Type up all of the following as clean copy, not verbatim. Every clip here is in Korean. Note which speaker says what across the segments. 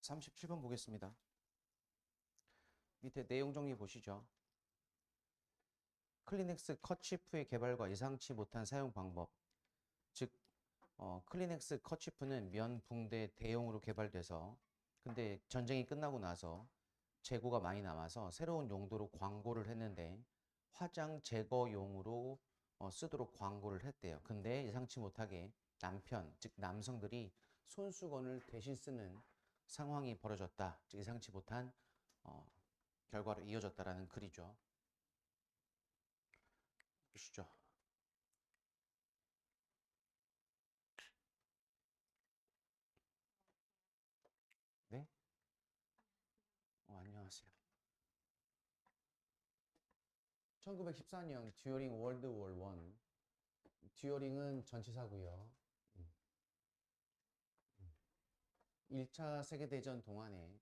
Speaker 1: 37번 보겠습니다. 밑에 내용 정리 보시죠. 클리넥스 커치프의 개발과 예상치 못한 사용 방법. 즉, 클리넥스 커치프는 면 붕대 대용으로 개발돼서 근데 전쟁이 끝나고 나서 재고가 많이 남아서 새로운 용도로 광고를 했는데 화장 제거용으로 쓰도록 광고를 했대요. 근데 예상치 못하게 남편, 즉 남성들이 손수건을 대신 쓰는 상황이 벌어졌다. 즉 예상치 못한 어, 결과로 이어졌다라는 글이죠. 보시죠. 네? 안녕하세요. 1914년 듀어링 월드 워 1. 듀어링은 전치사고요. 1차 세계대전 동안에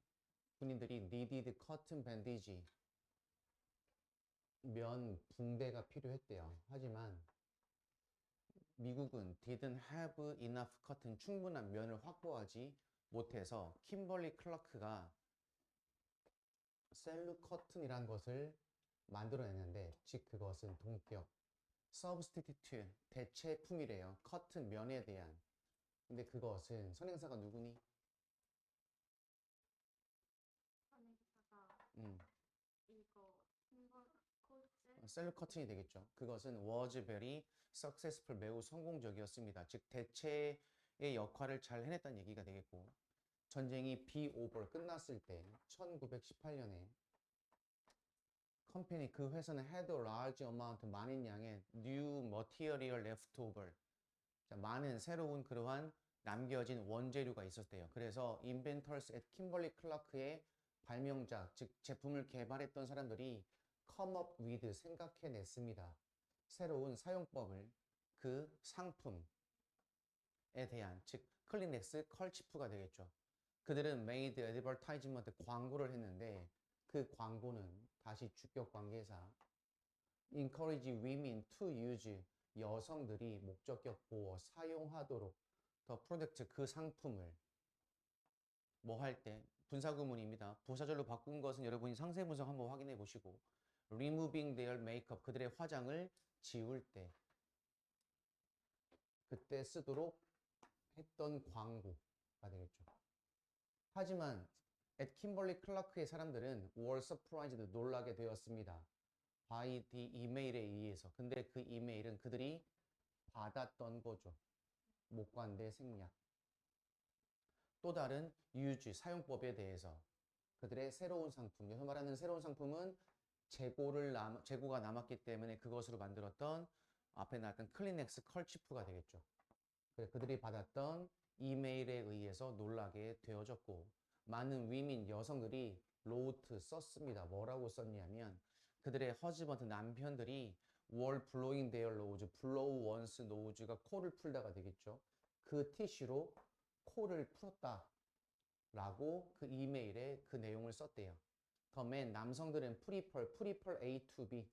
Speaker 1: 군인들이 needed cotton bandage, 면 붕대가 필요했대요. 하지만 미국은 didn't have enough cotton, 충분한 면을 확보하지 못해서 킴벌리 클라크가 셀루 커튼이라는 것을 만들어냈는데, 즉 그것은 동격 substitute, 대체품이래요. 커튼, 면에 대한. 근데 그것은 선행사가 누구니? 셀루 커튼이 되겠죠. 그것은 was very successful, 매우 성공적이었습니다. 즉 대체의 역할을 잘 해냈다는 얘기가 되겠고, 전쟁이 be over, 끝났을 때 1918년에 컴퍼니, 그 회사는 had a large amount, 많은 양의 new material left over, 많은 새로운 그러한 남겨진 원재료가 있었대요. 그래서 inventors at Kimberly Clark의 발명자, 즉 제품을 개발했던 사람들이 come up with, 생각해냈습니다. 새로운 사용법을, 그 상품에 대한, 즉 클리넥스 컬치프가 되겠죠. 그들은 made advertisement, 광고를 했는데 그 광고는, 다시 주격 관계사, encourage women to use, 여성들이 목적격 보어 사용하도록, 더 프로덕트, 그 상품을 뭐 할 때, 분사구문입니다. 부사절로 바꾼 것은 여러분이 상세 분석 한번 확인해 보시고, removing their makeup, 그들의 화장을 지울 때, 그때 쓰도록 했던 광고가 되겠죠. 하지만 at Kimberly Clark의 사람들은 were surprised, 놀라게 되었습니다. by the email에 의해서. 근데 그 이메일은 그들이 받았던 거죠. 목관대 생략. 또 다른 use, 사용법에 대해서 그들의 새로운 상품, 여기서 말하는 새로운 상품은 재고가 남았기 때문에 그것으로 만들었던, 앞에 나왔던 클리넥스 컬치프가 되겠죠. 그들이 받았던 이메일에 의해서 놀라게 되어졌고, 많은 위민, 여성들이 wrote, 썼습니다. 뭐라고 썼냐면 그들의 허즈번트, 남편들이 were blowing their nose, blow once nose가 코를 풀다가 되겠죠. 그 티슈로 코를 풀었다 라고 그 이메일에 그 내용을 썼대요. The men, 남성들은 prefer A to B,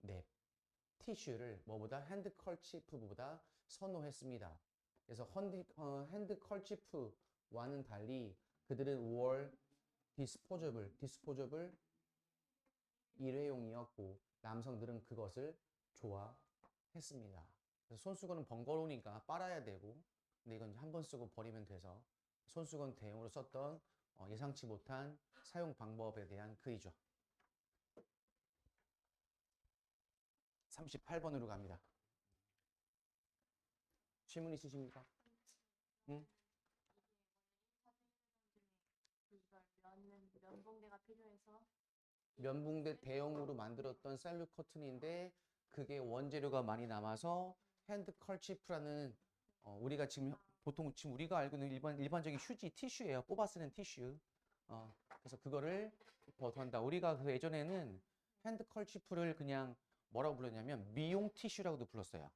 Speaker 1: 네, 티슈를 뭐보다, 핸드컬치프보다 선호했습니다. 그래서 핸드컬치프와는 달리 그들은 were disposable, 일회용이었고 남성들은 그것을 좋아했습니다. 그래서 손수건은 번거로우니까 빨아야 되고, 근데 이건 한 번 쓰고 버리면 돼서 손수건 대용으로 썼던 예상치 못한 사용 방법에 대한 글이죠. 38번으로 갑니다. 질문 있으십니까? 응?
Speaker 2: 면봉대가 필요해서
Speaker 1: 면붕대 대용으로 만들었던 셀루 커튼인데 그게 원재료가 많이 남아서 핸드 컬치프라는, 우리가 지금 보통 지금 우리가 알고 있는 일반적인 휴지, 티슈예요. 뽑아 쓰는 티슈. 그래서 그거를 버터한다. 우리가 그 예전에는 핸드 컬치프를 그냥 뭐라고 불렀냐면 미용 티슈라고도 불렀어요.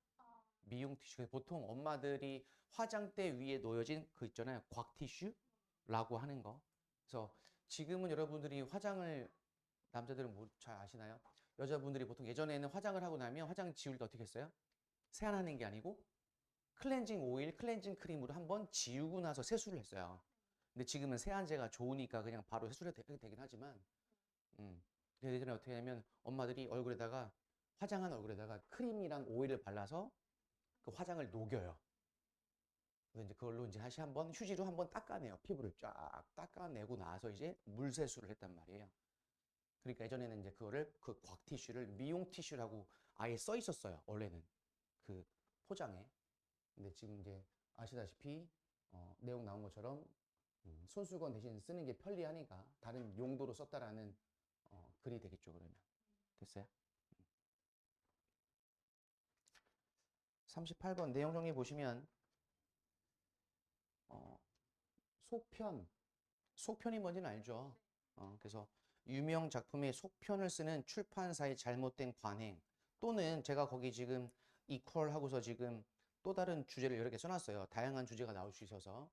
Speaker 1: 미용 티슈. 보통 엄마들이 화장대 위에 놓여진 그 있잖아요. 곽 티슈라고 하는 거. 그래서 지금은 여러분들이 화장을, 남자들은 뭐 잘 아시나요? 여자분들이 보통 예전에는 화장을 하고 나면 화장 지울 때 어떻게 했어요? 세안하는 게 아니고 클렌징 오일, 클렌징 크림으로 한번 지우고 나서 세수를 했어요. 근데 지금은 세안제가 좋으니까 그냥 바로 세수를 되긴 하지만, 예전에 어떻게 하냐면 엄마들이 얼굴에다가 화장한 얼굴에다가 크림이랑 오일을 발라서 그 화장을 녹여요. 그래서 이제 그걸로 이제 다시 한번 휴지로 한번 닦아내요. 피부를 쫙 닦아내고 나서 이제 물 세수를 했단 말이에요. 그러니까 예전에는 이제 그거를 그 곽 티슈를 미용 티슈라고 아예 써 있었어요. 원래는 그 포장에. 근데 지금 이제 아시다시피 내용 나온 것처럼 손수건 대신 쓰는 게 편리하니까 다른 용도로 썼다라는 글이 되겠죠. 그러면 됐어요? 38번 내용 정리 보시면 어, 속편, 속편이 뭔지는 알죠? 그래서 유명 작품의 속편을 쓰는 출판사의 잘못된 관행 또는 제가 거기 지금 이퀄 하고서 지금 또 다른 주제를 여러 개 써놨어요. 다양한 주제가 나올 수 있어서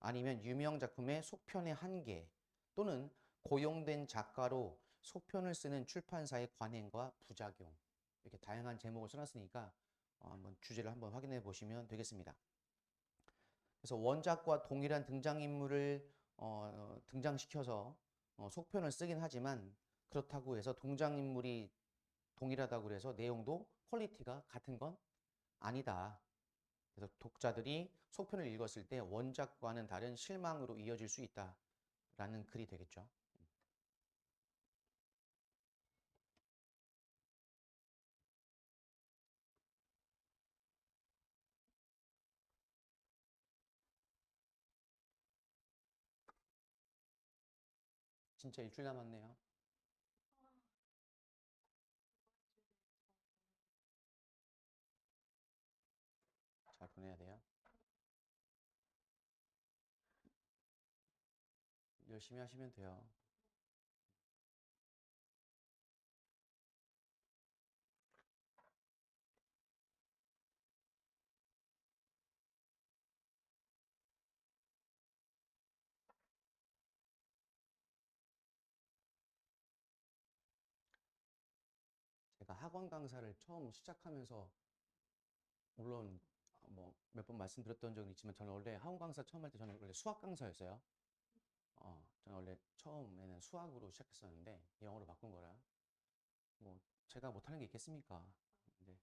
Speaker 1: 아니면 유명 작품의 속편의 한계 또는 고용된 작가로 속편을 쓰는 출판사의 관행과 부작용 이렇게 다양한 제목을 써놨으니까 한번 주제를 한번 확인해 보시면 되겠습니다. 그래서 원작과 동일한 등장인물을 등장시켜서 속편을 쓰긴 하지만 그렇다고 해서 등장인물이 동일하다고 해서 내용도 퀄리티가 같은 건 아니다. 그래서 독자들이 속편을 읽었을 때 원작과는 다른 실망으로 이어질 수 있다라는 글이 되겠죠. 진짜 일주일 남았네요. 잘 보내야 돼요. 열심히 하시면 돼요. 제가 학원 강사를 처음 시작하면서 물론 뭐 몇 번 말씀드렸던 적은 있지만 저는 원래 학원 강사 처음 할 때 저는 원래 수학 강사였어요. 저는 원래 처음에는 수학으로 시작했었는데 영어로 바꾼 거라 뭐 제가 못하는 게 있겠습니까? 근데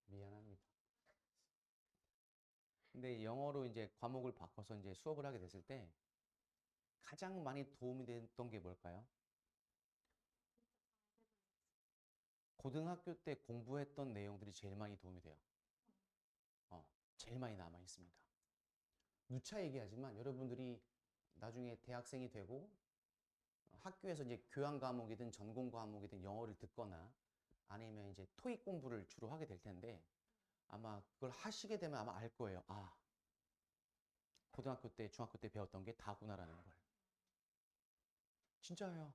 Speaker 1: 미안합니다. 근데 영어로 이제 과목을 바꿔서 이제 수업을 하게 됐을 때 가장 많이 도움이 됐던 게 뭘까요? 고등학교 때 공부했던 내용들이 제일 많이 도움이 돼요. 제일 많이 남아 있습니다. 누차 얘기하지만 여러분들이 나중에 대학생이 되고 학교에서 이제 교양 과목이든 전공 과목이든 영어를 듣거나 아니면 이제 토익 공부를 주로 하게 될 텐데 아마 그걸 하시게 되면 아마 알 거예요. 아, 고등학교 때, 중학교 때 배웠던 게 다구나라는 걸. 진짜예요.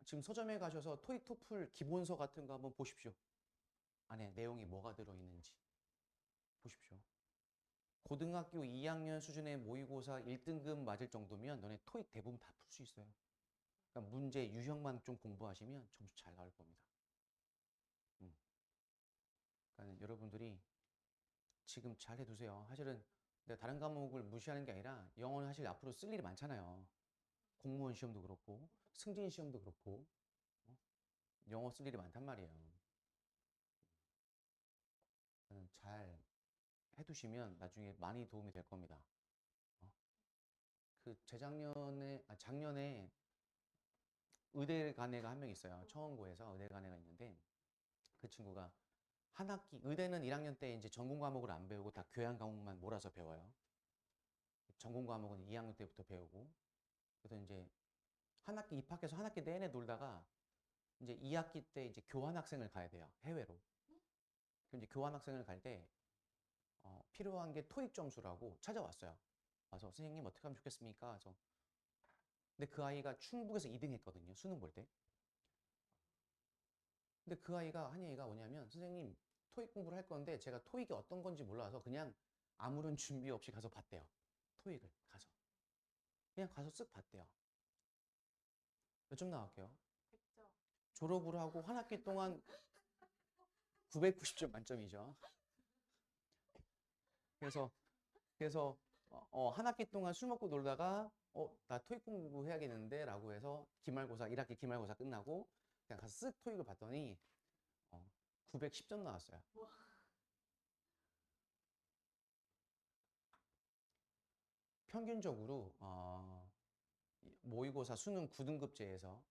Speaker 1: 지금 서점에 가셔서 토익 토플 기본서 같은 거 한번 보십시오. 안에 내용이 뭐가 들어있는지 보십시오. 고등학교 2학년 수준의 모의고사 1등급 맞을 정도면 너네 토익 대부분 다 풀 수 있어요. 그러니까 문제 유형만 좀 공부하시면 점수 잘 나올 겁니다. 음. 그러니까 여러분들이 지금 잘 해두세요. 사실은 내가 다른 과목을 무시하는 게 아니라 영어는 사실 앞으로 쓸 일이 많잖아요. 공무원 시험도 그렇고 승진 시험도 그렇고 영어 쓸 일이 많단 말이에요. 잘 해두시면 나중에 많이 도움이 될 겁니다. 어? 그 재작년에 작년에 의대 간 애가 한 명 있어요. 청원고에서 의대 간 애가 있는데 그 친구가 한 학기 의대는 1학년 때 이제 전공 과목을 안 배우고 다 교양 과목만 몰아서 배워요. 전공 과목은 2학년 때부터 배우고 그래서 이제 한 학기 입학해서 한 학기 내내 놀다가 이제 2학기 때 이제 교환 학생을 가야 돼요. 해외로. 그럼 이제 교환 학생을 갈 때 필요한 게 토익 점수라고 찾아왔어요. 와서 선생님 어떻게 하면 좋겠습니까? 그래서 근데 그 아이가 충북에서 2등 했거든요. 수능 볼 때. 근데 그 아이가 한 얘기가 뭐냐면 선생님 토익 공부를 할 건데 제가 토익이 어떤 건지 몰라서 그냥 아무런 준비 없이 가서 봤대요. 토익을 가서. 그냥 가서 쓱 봤대요. 몇 점 나왔게요? 졸업을 하고 한 학기 동안 990점 만점이죠. 그래서 한 학기 동안 술 먹고 놀다가 나 토익 공부해야겠는데 라고 해서 기말고사 1학기 기말고사 끝나고 그냥 가서 쓱 토익을 봤더니 910점 나왔어요. 평균적으로 모의고사 수능 9등급제에서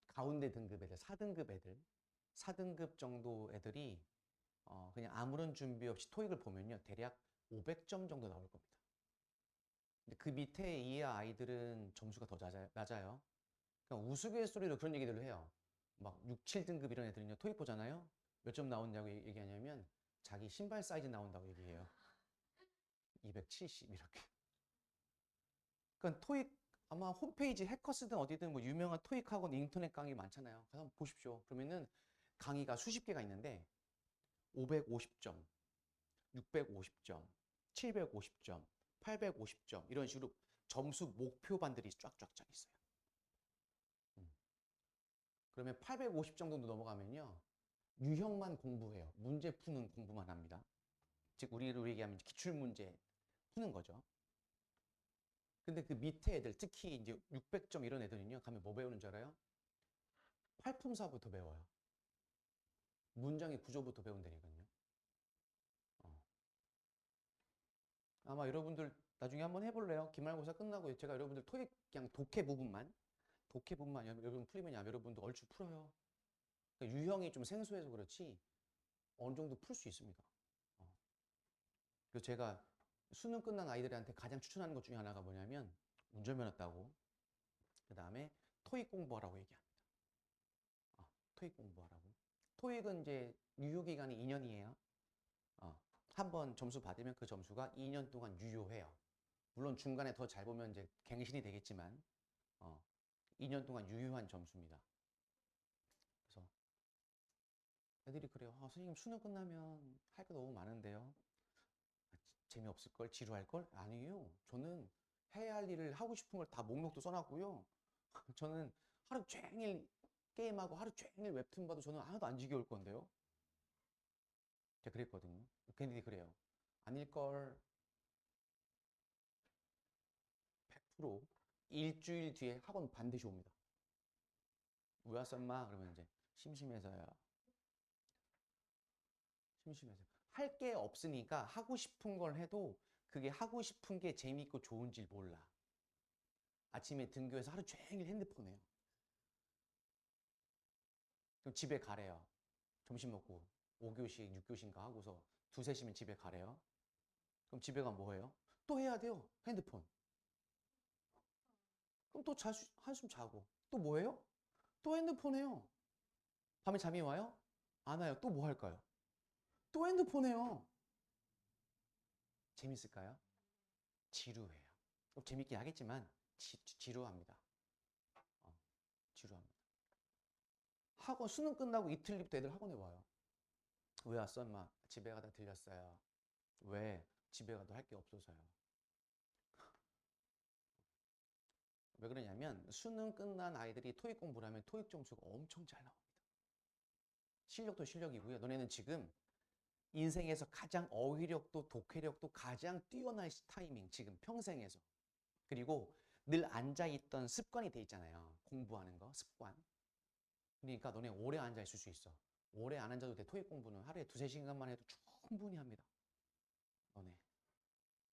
Speaker 1: 가운데 등급 애들, 4등급 정도 애들이 그냥 아무런 준비 없이 토익을 보면요 대략 500점 정도 나올 겁니다. 근데 그 밑에 이하 아이들은 점수가 더 낮아요. 그러니까 우스갯소리로 그런 얘기들을 해요. 막 6, 7등급 이런 애들은요 토익 보잖아요. 몇 점 나온다고 얘기하냐면 자기 신발 사이즈 나온다고 얘기해요. 270 이렇게. 그러니까 토익 아마 홈페이지 해커스든 어디든 뭐 유명한 토익 학원 인터넷 강의 많잖아요. 가서 한번 보십시오. 그러면은 강의가 수십 개가 있는데 550점, 650점, 750점, 850점 이런 식으로 점수 목표반들이 쫙쫙쫙 있어요. 그러면 850 정도 넘어가면요 유형만 공부해요. 문제 푸는 공부만 합니다. 즉 우리로 얘기하면 기출문제 푸는 거죠. 근데 그 밑에 애들 특히 이제 600점 이런 애들은요 가면 뭐 배우는 줄 알아요? 활품사부터 배워요. 문장의 구조부터 배운다니까요. 아마 여러분들 나중에 한번 해볼래요? 기말고사 끝나고 제가 여러분들 토익 그냥 독해 부분만 여러분 풀리면 여러분도 얼추 풀어요. 그러니까 유형이 좀 생소해서 그렇지 어느 정도 풀 수 있습니다. 그래서 제가 수능 끝난 아이들한테 가장 추천하는 것 중에 하나가 뭐냐면 운전면허 따고 그 다음에 토익 공부하라고 얘기합니다. 토익 공부하라고. 토익은 이제 유효기간이 2년이에요. 한번 점수 받으면 그 점수가 2년 동안 유효해요. 물론 중간에 더 잘 보면 이제 갱신이 되겠지만 2년 동안 유효한 점수입니다. 그래서 애들이 그래요. 선생님 수능 끝나면 할 거 너무 많은데요. 재미없을걸? 지루할걸? 아니에요. 저는 해야 할 일을 하고 싶은 걸 다 목록도 써놨고요. 저는 하루 종일 게임하고 하루 종일 웹툰 봐도 저는 하나도 안 지겨울 건데요. 제가 그랬거든요. 걔네들이 그래요. 아닐걸. 100% 일주일 뒤에 학원 반드시 옵니다. 왜 왔어 엄마? 그러면 이제 심심해서요. 심심해서. 할 게 없으니까 하고 싶은 걸 해도 그게 하고 싶은 게 재미있고 좋은지 몰라. 아침에 등교해서 하루 종일 핸드폰 해요. 그럼 집에 가래요. 점심 먹고 5교시, 6교시인가 하고서 2, 3시면 집에 가래요. 그럼 집에 가면 뭐 해요? 또 해야 돼요. 핸드폰. 그럼 또 한숨 자고. 또 뭐 해요? 또 핸드폰 해요. 밤에 잠이 와요? 안 와요. 또 뭐 할까요? 또 핸드폰 해요. 재밌을까요? 지루해요. 재밌긴 하겠지만 지루합니다. 지루합니다. 학원 수능 끝나고 이틀 뒤부터 애들 학원에 와요. 왜 왔어 엄마? 집에 가다 들렸어요. 왜? 집에 가도 할 게 없어서요. 왜 그러냐면 수능 끝난 아이들이 토익 공부를 하면 토익 점수가 엄청 잘 나옵니다. 실력도 실력이고요. 너네는 지금 인생에서 가장 어휘력도 독해력도 가장 뛰어날 타이밍 지금 평생에서. 그리고 늘 앉아있던 습관이 돼 있잖아요. 공부하는 거 습관. 그러니까 너네 오래 앉아있을 수 있어. 오래 안 앉아도 돼. 토익 공부는 하루에 2, 3시간만 해도 충분히 합니다. 너네.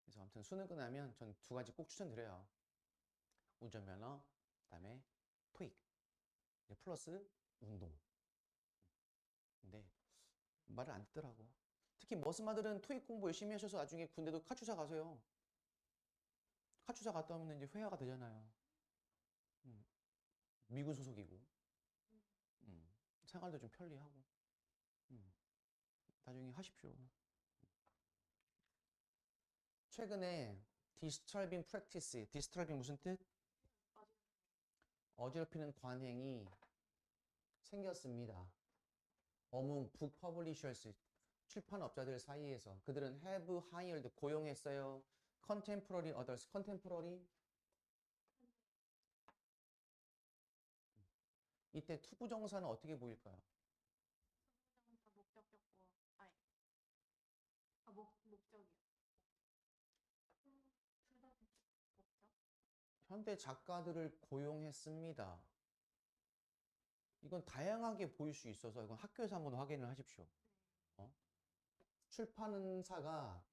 Speaker 1: 그래서 아무튼 수능 끝나면 전 2가지 꼭 추천드려요. 운전면허, 그다음에 토익, 플러스 운동. 근데 말을 안 듣더라고. 특히 머스마들은 토익 공부 열심히 하셔서 나중에 군대도 카투사 가세요. 카투사 갔다 오면 이제 회화가 되잖아요. 음, 미군 소속이고, 음, 생활도 좀 편리하고, 음, 나중에 하십시오. 최근에 디스터빙 프랙티스, 디스터빙 무슨 뜻? 어지럽히는 관행이 생겼습니다. 어몽 북 퍼블리셔스 출판업자들 사이에서 그들은 have hired 고용했어요. contemporary others contemporary 이때 투부정사는 어떻게 보일까요? 현대 작가들을 고용했습니다. 이건 다양하게 보일 수 있어서 이건 학교에서 한번 확인을 하십시오. 출판사가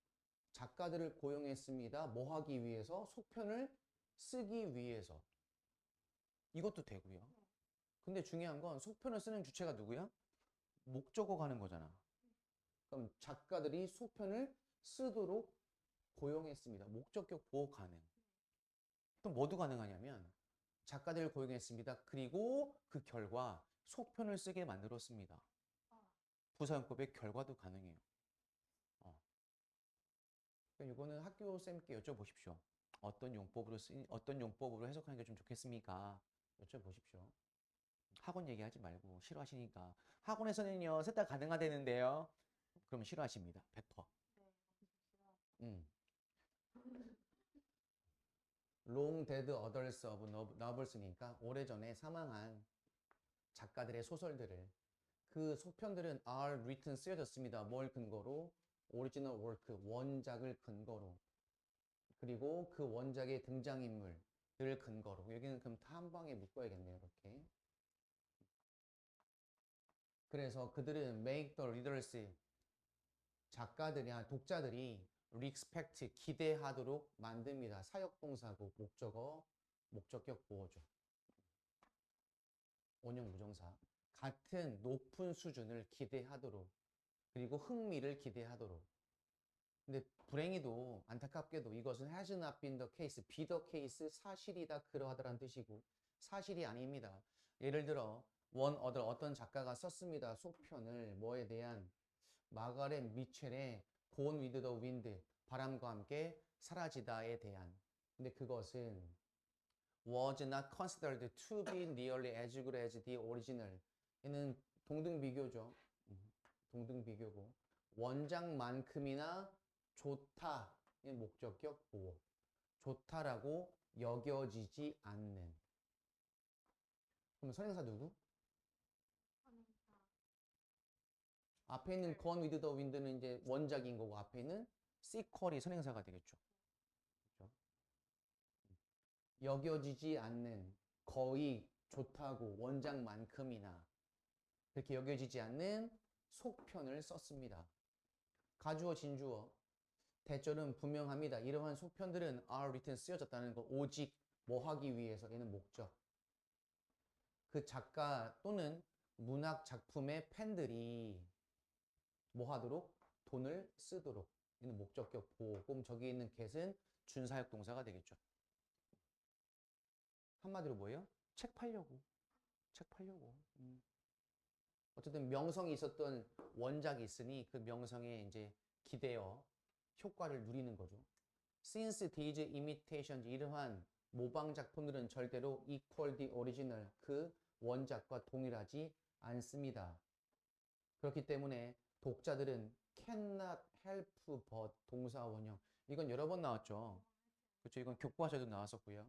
Speaker 1: 작가들을 고용했습니다. 뭐 하기 위해서? 속편을 쓰기 위해서. 이것도 되고요. 근데 중요한 건 속편을 쓰는 주체가 누구야? 목적어 가는 거잖아. 그럼 작가들이 속편을 쓰도록 고용했습니다. 목적격 보호 가능. 그럼 뭐도 가능하냐면 작가들을 고용했습니다. 그리고 그 결과 속편을 쓰게 만들었습니다. 부사용법의 결과도 가능해요. 이거는 학교 쌤께 여쭤보십시오. 어떤 용법으로 해석하는 게 좀 좋겠습니까? 여쭤보십시오. 학원 얘기하지 말고 싫어하시니까 학원에서는요 셋 다 가능하다는데요. 그러면 싫어하십니다. 100%. Long Dead Others of Novels니까 오래전에 사망한 작가들의 소설들을 그 속편들은 are written 쓰여졌습니다. 뭘 근거로? Original work, 원작을 근거로. 그리고 그 원작의 등장인물을 근거로. 여기는 그럼 한 방에 묶어야겠네요. 이렇게. 그래서 그들은 make the readers, 작가들이, 독자들이 respect, 기대하도록 만듭니다. 사역동사고 목적어, 목적격 보호죠. 원형 부정사. 같은 높은 수준을 기대하도록, 그리고 흥미를 기대하도록. 근데 불행히도 안타깝게도 이것은 has not been the case, be the case, 사실이다 그러하다라는 뜻이고 사실이 아닙니다. 예를 들어 어떤 작가가 썼습니다. 속편을 뭐에 대한 마가렛 미첼의 Gone with the Wind, 바람과 함께 사라지다에 대한. 근데 그것은 was not considered to be nearly as good as the original. 얘는 동등비교죠. 동등비교고 원작만큼이나 좋다. 목적격 보호. 좋다라고 여겨지지 않는. 그럼 선행사 누구? 앞에 있는 Gone with the Wind는 이제 원작인 거고 앞에 있는 sequel이 선행사가 되겠죠. 그렇죠? 여겨지지 않는, 거의 좋다고 원작만큼이나 그렇게 여겨지지 않는 속편을 썼습니다. 가주어 진주어 대절은 분명합니다. 이러한 속편들은 are written 쓰여졌다는 거 오직 뭐 하기 위해서. 얘는 목적. 그 작가 또는 문학 작품의 팬들이 뭐 하도록? 돈을 쓰도록. 얘는 목적격 보호. 그럼 저기 있는 get은 준사역 동사가 되겠죠. 한마디로 뭐예요? 책 팔려고. 책 팔려고. 어쨌든 명성이 있었던 원작이 있으니 그 명성에 이제 기대어 효과를 누리는 거죠. Since these imitations, 이러한 모방 작품들은 절대로 equal the original, 그 원작과 동일하지 않습니다. 그렇기 때문에 독자들은 cannot help but 동사 원형. 이건 여러 번 나왔죠. 그렇죠. 이건 교과서에도 나왔었고요.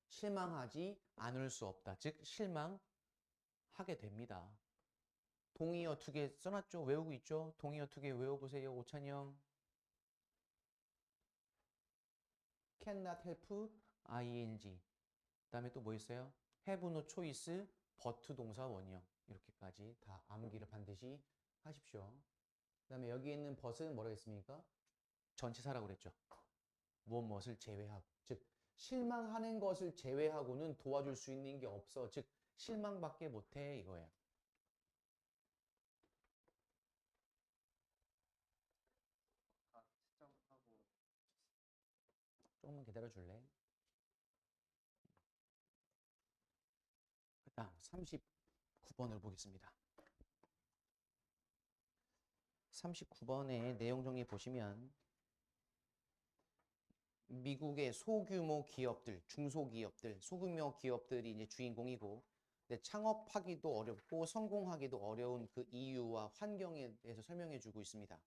Speaker 1: 실망하지 않을 수 없다. 즉 실망하게 됩니다. 동의어 2개 써놨죠? 외우고 있죠? 동의어 2개 외워보세요. 오찬영. cannot help, ing. 그 다음에 또 뭐 있어요? have no choice, but 동사 원형. 이렇게까지 다 암기를 반드시 하십시오. 그 다음에 여기 있는 but은 뭐라고 했습니까? 전치사라고 그랬죠. 무엇을 제외하고. 즉 실망하는 것을 제외하고는 도와줄 수 있는 게 없어. 즉 실망밖에 못해 이거예요. 조금만 기다려 줄래? 그 다음 39번을 보겠습니다. 39번의 내용 정리 보시면 미국의 소규모 기업들, 중소기업들, 소규모 기업들이 이제 주인공이고, 근데 창업하기도 어렵고 성공하기도 어려운 그 이유와 환경에 대해서 설명해 주고 있습니다.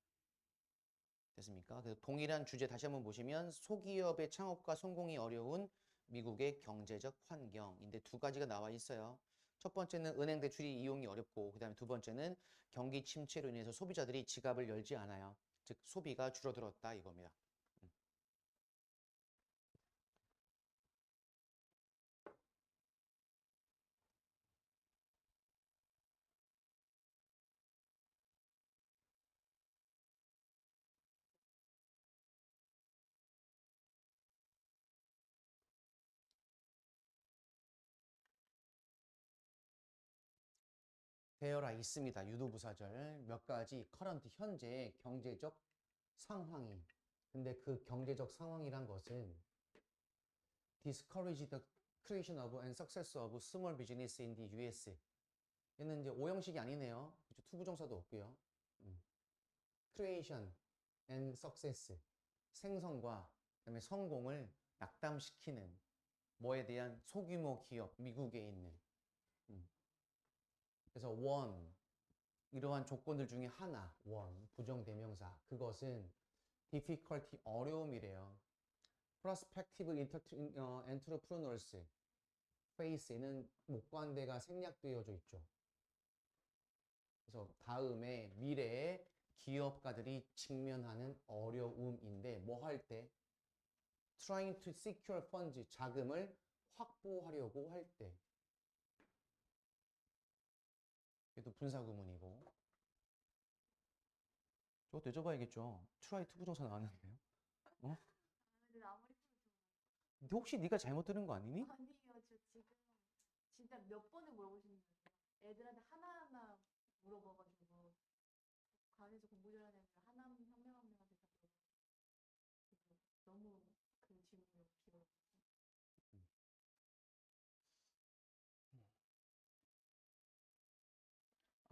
Speaker 1: 됐습니까? 그래서 동일한 주제 다시 한번 보시면 소기업의 창업과 성공이 어려운 미국의 경제적 환경인데 두 가지가 나와 있어요. 첫 번째는 은행 대출이 이용이 어렵고, 그 다음에 두 번째는 경기 침체로 인해서 소비자들이 지갑을 열지 않아요. 즉 소비가 줄어들었다 이겁니다. 되어라 있습니다. 유도부사절 몇 가지 커런트 현재 경제적 상황이. 근데 그 경제적 상황이란 것은 discourage the creation of and success of small business in the US. 얘는 이제 오형식이 아니네요. 그쵸? 투부정사도 없고요. creation and success. 생성과 그다음에 성공을 낙담시키는 뭐에 대한 소규모 기업, 미국에 있는. 그래서 one, 이러한 조건들 중에 하나, one, 부정대명사. 그것은 difficulty, 어려움이래요. prospective entrepreneurs, face에는 목관대가 생략되어져 있죠. 그래서 다음에 미래의 기업가들이 직면하는 어려움인데 뭐 할 때? trying to secure funds, 자금을 확보하려고 할 때. 얘도 분사구문이고. 저거 되져봐야겠죠. try to 부정사 나왔는데요. 어?
Speaker 2: 근데 아무리
Speaker 1: 근데 혹시 네가 잘못 들은 거 아니니?
Speaker 2: 아니에요. 저 지금 진짜 몇 번을 물어보시는 거예요. 애들한테 하나하나 물어봐가지고 관에서 공부 잘하는 애들 한 명한테 다 물어보고 너무 그 질문이 길어요.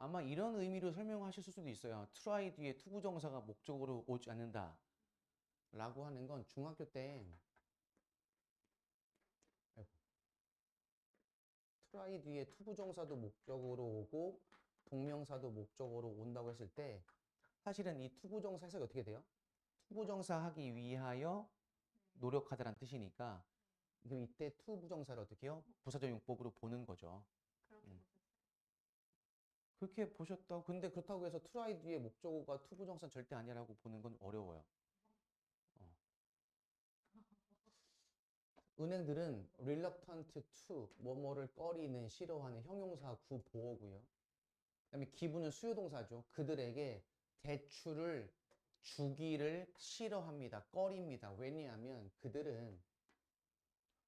Speaker 1: 아마 이런 의미로 설명하실 수도 있어요. try 뒤에 투부정사가 목적으로 오지 않는다 라고 하는 건 중학교 때 try 뒤에 투부정사도 목적으로 오고 동명사도 목적으로 온다고 했을 때 사실은 이 투부정사 해석이 어떻게 돼요? 투부정사 하기 위하여 노력하다란 뜻이니까 그럼 이때 투부정사를 어떻게 해요? 부사적 용법으로 보는 거죠.
Speaker 2: 그렇게 보셨어요?
Speaker 1: 그렇게 보셨다고. 근데 그렇다고 해서 try 뒤에 목적어가 투부정사는 절대 아니라고 보는 건 어려워요. 은행들은 reluctant to 뭐뭐를 꺼리는 싫어하는 형용사 구보어고요. 그다음에 기부는 수요동사죠. 그들에게 대출을 주기를 싫어합니다. 꺼립니다. 왜냐하면 그들은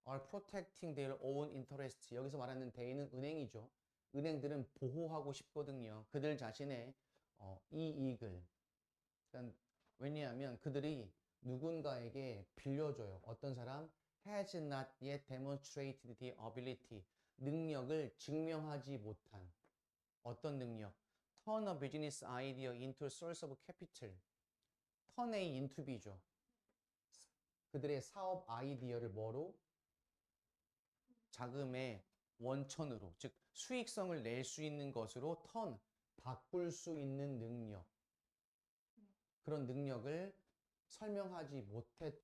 Speaker 1: are protecting their own interest. 여기서 말하는 they는 은행이죠. 은행들은 보호하고 싶거든요. 그들 자신의 이익을. 그러니까 왜냐하면 그들이 누군가에게 빌려줘요. 어떤 사람? has not yet demonstrated the ability. 능력을 증명하지 못한. 어떤 능력? turn a business idea into a source of capital. turn A into B죠. 그들의 사업 아이디어를 뭐로? 자금의 원천으로, 즉 수익성을 낼 수 있는 것으로 바꿀 수 있는 능력. 그런 능력을 설명하지 못했